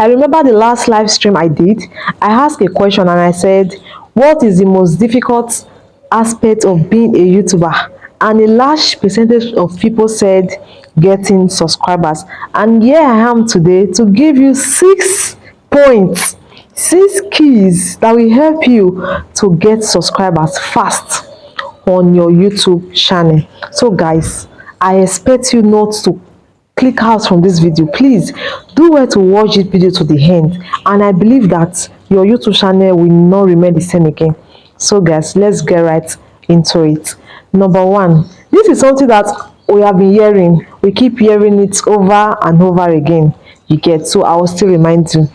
I remember the last live stream I did, I asked a question and I said, what is the most difficult aspect of being a YouTuber? And a large percentage of people said getting subscribers. And here I am today to give you 6 points, 6 keys that will help you to get subscribers fast on your YouTube channel. So guys, I expect you not to click out from this video. Please do well to watch this video to the end, and I believe that your YouTube channel will not remain the same again. So guys, let's get right into it. Number one, this is something that we have been hearing. We keep hearing it over and over again. You get, so I will still remind you.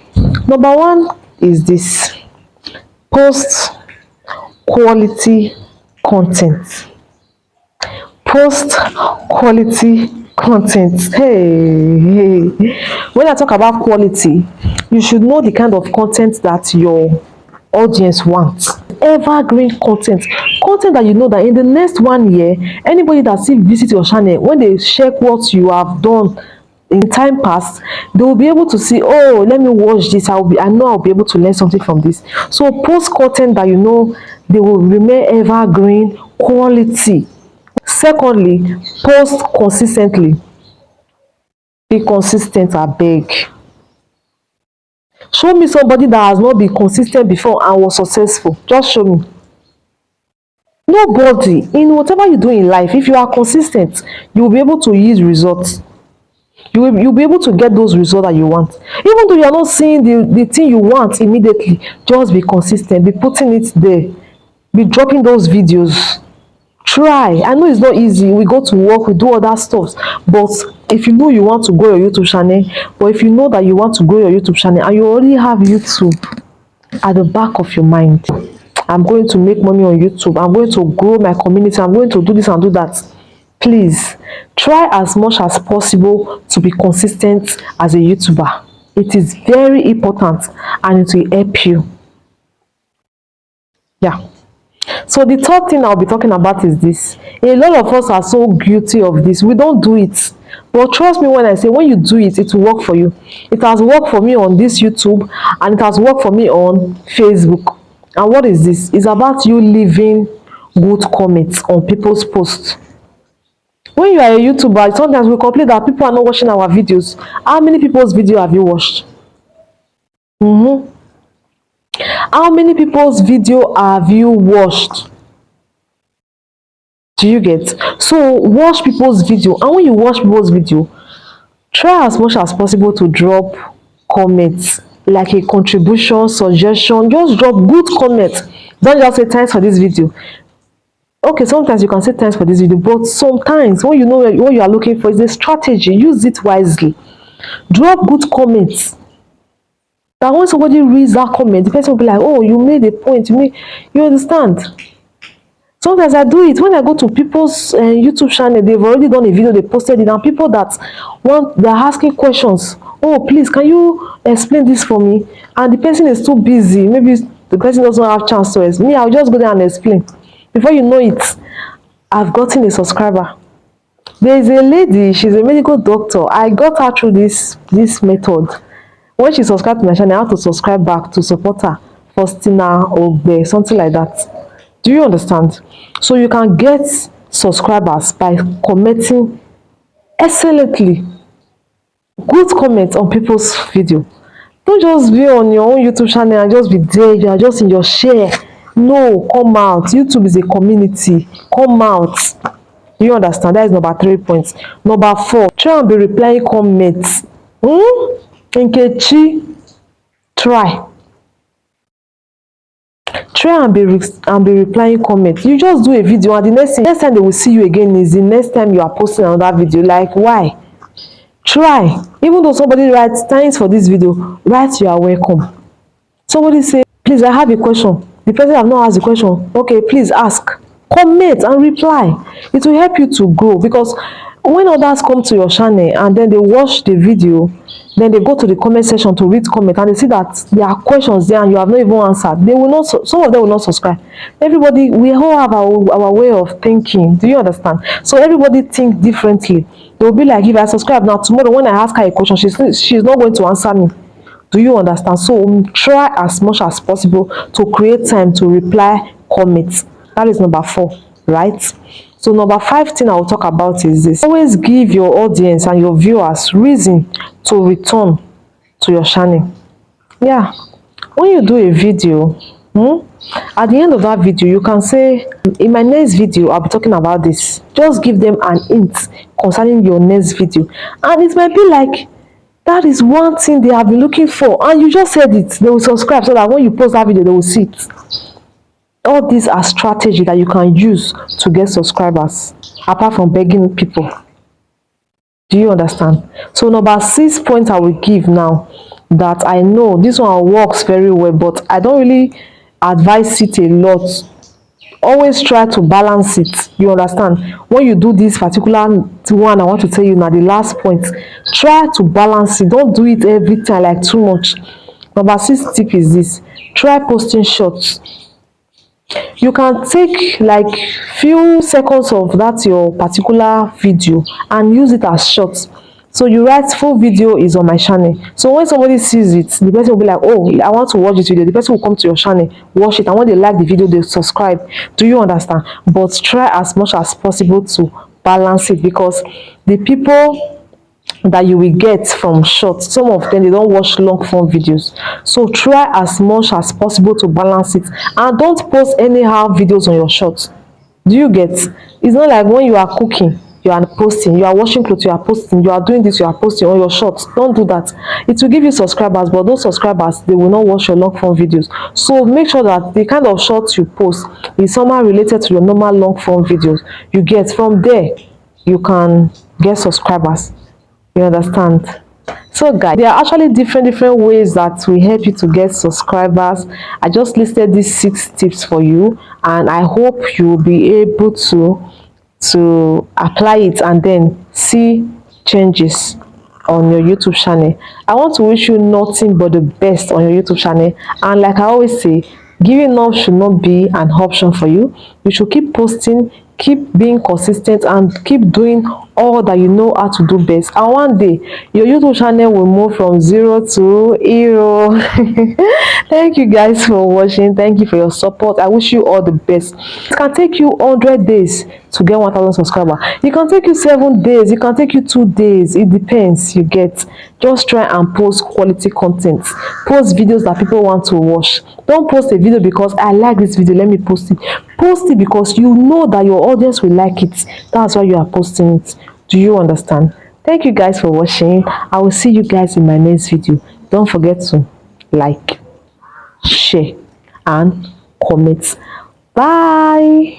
Number one is this: post quality content. Post quality content. Hey, when I talk about quality, you should know the kind of content that your audience wants. Evergreen content that you know that in the next 1 year, anybody that still visit your channel, when they check what you have done in time past, they will be able to see, oh, let me watch this. I know I'll be able to learn something from this. So post content that you know they will remain evergreen quality. Secondly, post consistently. Be consistent, abeg. Show me somebody that has not been consistent before and was successful. Just show me. Nobody. In whatever you do in life, if you are consistent, you will be able to yield results. You'll be able to get those results that you want. Even though you are not seeing the thing you want immediately, just be consistent. Be putting it there. Be dropping those videos. Try. I know it's not easy. We go to work, we do other stuff, but if you know you want to grow your YouTube channel, or if you know that you want to grow your YouTube channel and you already have YouTube at the back of your mind, I'm going to make money on YouTube, I'm going to grow my community, I'm going to do this and do that, please try as much as possible to be consistent as a YouTuber. It is very important and it will help you. Yeah. So the third thing I'll be talking about is this. A lot of us are so guilty of this. We don't do it. But trust me when I say, when you do it, it will work for you. It has worked for me on this YouTube, and it has worked for me on Facebook. And what is this? It's about you leaving good comments on people's posts. When you are a YouTuber, sometimes we complain that people are not watching our videos. How many people's video have you watched? How many people's video have you watched? Do you get? So watch people's video, and when you watch people's video, try as much as possible to drop comments, like a contribution, suggestion. Just drop good comments. Don't just say thanks for this video. Okay, sometimes you can say thanks for this video, but sometimes when you know what you are looking for is a strategy, use it wisely. Drop good comments. That when somebody reads that comment, the person will be like, oh, you made a point. You understand? Sometimes I do it when I go to people's YouTube channel. They've already done a video, they posted it, and people that they're asking questions. Oh, please, can you explain this for me? And the person is too busy. Maybe the person doesn't have a chance to explain. Me, I'll just go there and explain. Before you know it, I've gotten a subscriber. There is a lady, she's a medical doctor. I got her through this method. When she subscribed to my channel, I have to subscribe back to support her. Faustina Ogbe, something like that. Do you understand? So you can get subscribers by commenting excellently. Good comments on people's video. Don't just be on your own YouTube channel and just be there. You are just in your share. No, come out. YouTube is a community. Come out. Do you understand? That is number 3 points. Number 4, try and be replying comments. Nkechi, try and be replying comments. You just do a video, and the next time they will see you again is the next time you are posting another video. Like, why? Try. Even though somebody writes thanks for this video, write you are welcome. Somebody say, please, I have a question. The person have not asked the question. Okay, please ask. Comment and reply. It will help you to grow, because when others come to your channel and then they watch the video, then they go to the comment section to read comment, and they see that there are questions there and you have not even answered. They will not. Some of them will not subscribe. Everybody, we all have our way of thinking. Do you understand? So everybody think differently. They will be like, if I subscribe now, tomorrow when I ask her a question, she's not going to answer me. Do you understand? So try as much as possible to create time to reply comments. That is number 4, right? So number 5 thing I will talk about is this: always give your audience and your viewers reason to return to your channel. Yeah, when you do a video, at the end of that video you can say, in my next video I'll be talking about this. Just give them an hint concerning your next video, and it might be like that is one thing they have been looking for, and you just said it. They will subscribe so that when you post that video they will see it. All these are strategy that you can use to get subscribers, apart from begging people. Do you understand? So number 6 point I will give now, that I know this one works very well, but I don't really advise it a lot. Always try to balance it. You understand? When you do this particular one I want to tell you now, the last point, try to balance it. Don't do it every time, like too much. Number 6 tip is this: try posting shorts. You can take like few seconds of that your particular video and use it as short. So you write full video is on my channel, so when somebody sees it, the person will be like, oh, I want to watch this video. The person will come to your channel, watch it, and when they like the video they subscribe. Do you understand? But try as much as possible to balance it, because the people that you will get from short, some of them they don't watch long form videos. So try as much as possible to balance it, and don't post anyhow videos on your shorts. Do you get? It's not like when you are cooking you are posting, you are washing clothes you are posting, you are doing this you are posting on your shorts. Don't do that. It will give you subscribers, but those subscribers they will not watch your long form videos. So make sure that the kind of shorts you post is somehow related to your normal long form videos. You get, from there you can get subscribers. You understand? So guys, there are actually different ways that will help you to get subscribers. I just listed these 6 tips for you, and I hope you will be able to apply it and then see changes on your YouTube channel. I want to wish you nothing but the best on your YouTube channel, and like I always say, giving up should not be an option for you. You should keep posting, keep being consistent, and keep doing all that you know how to do best, and one day your YouTube channel will move from 0 to hero. Thank you guys for watching. Thank you for your support. I wish you all the best. It can take you 100 days to get 1,000 subscribers. It can take you 7 days, it can take you 2 days. It depends. You get? Just try and post quality content. Post videos that people want to watch. Don't post a video because I like this video, let me post it. Post it because you know that your audience will like it. That's why you are posting it. Do you understand? Thank you guys for watching. I will see you guys in my next video. Don't forget to like, share, and comment. Bye.